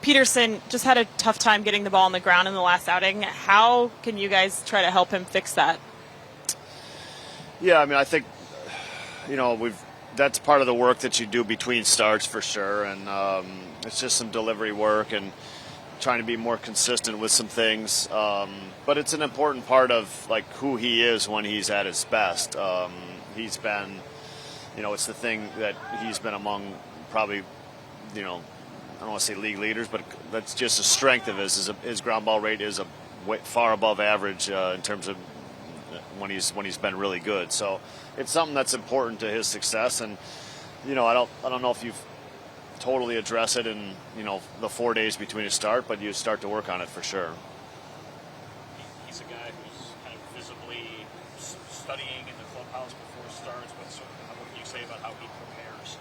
Peterson just had a tough time getting the ball on the ground in the last outing. How can you guys try to help him fix that? Yeah, I mean, I think, that's part of the work that you do between starts for sure, and it's just some delivery work and trying to be more consistent with some things. But it's an important part of like who he is when he's at his best. He's been, it's the thing that he's been among probably, I don't want to say league leaders, but that's just a strength of his ground ball rate is far above average in terms of when he's been really good. So it's something that's important to his success, and I don't know if you've totally address it in the 4 days between his start, but you start to work on it for sure. He's a guy who's kind of visibly studying in the clubhouse before starts. What can you say about how he prepares?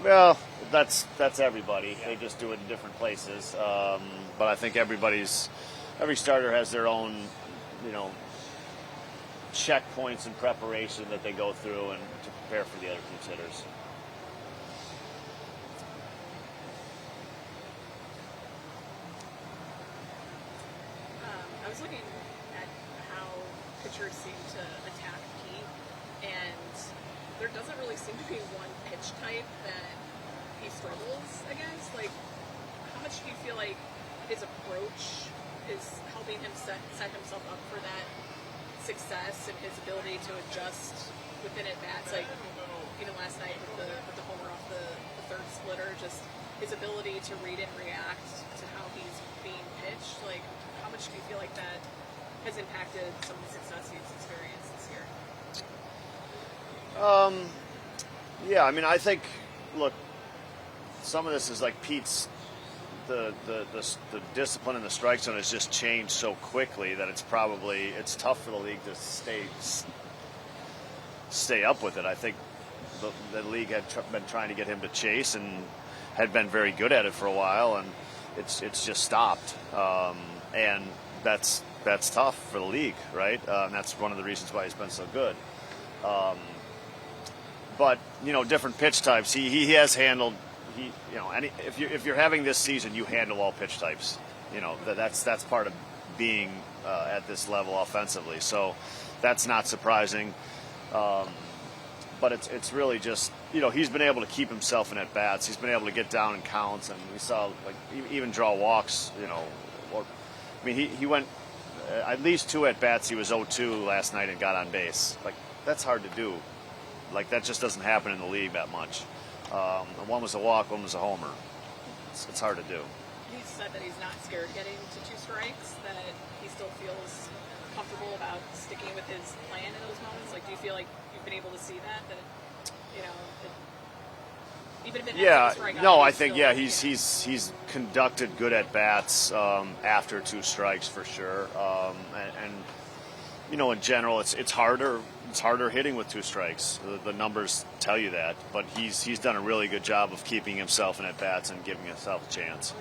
Well, that's everybody. Yeah. They just do it in different places. But I think every starter has their own, checkpoints in preparation that they go through and to prepare for the other team's hitters. I was looking at how pitchers seem to attack Pete, and there doesn't really seem to be one pitch type that he struggles against. Like, how much do you feel like his approach is helping him set himself up for that success and his ability to adjust within at bats? Like, even last night with the homer off the third splitter, just his ability to read and react to how he's being pitched. Like, how much do you feel like that has impacted some of the success he's experienced this year? Yeah, I mean, I think, look, some of this is like Pete's, the discipline in the strike zone has just changed so quickly that it's tough for the league to stay up with it. I think the league had been trying to get him to chase and had been very good at it for a while, and it's just stopped. And that's tough for the league, right? And that's one of the reasons why he's been so good. But different pitch types. He has handled. If you're having this season, you handle all pitch types. That's part of being at this level offensively. So that's not surprising. But it's really just he's been able to keep himself in at bats. He's been able to get down in counts, and we saw even draw walks. He went at least 2 at bats. He was 0-2 last night and got on base. Like, that's hard to do. Like, that just doesn't happen in the league that much. One was a walk, one was a homer. It's hard to do. He said that he's not scared getting to 2 strikes, that he still feels comfortable about sticking with his plan in those moments. Like, do you feel like you've been able to see that even if it hasn't been a strikeout? No, I think he's conducted good at bats after 2 strikes for sure. And in general, it's harder. It's harder hitting with 2 strikes. The numbers tell you that, but he's done a really good job of keeping himself in at bats and giving himself a chance.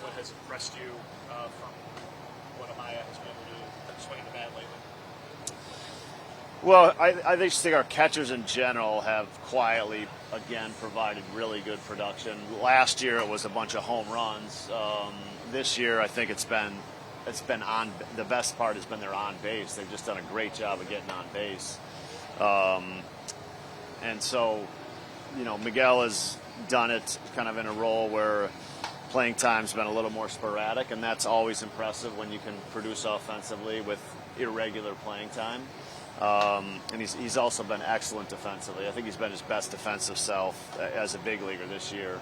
What has impressed you from what Amaya has been able to swing the bat lately? Well, I just think our catchers in general have quietly, again, provided really good production. Last year it was a bunch of home runs. This year I think it's been on. The best part has been their on base. They've just done a great job of getting on base. And so, Miguel has done it kind of in a role where playing time's been a little more sporadic, and that's always impressive when you can produce offensively with irregular playing time. And he's also been excellent defensively. I think he's been his best defensive self as a big leaguer this year.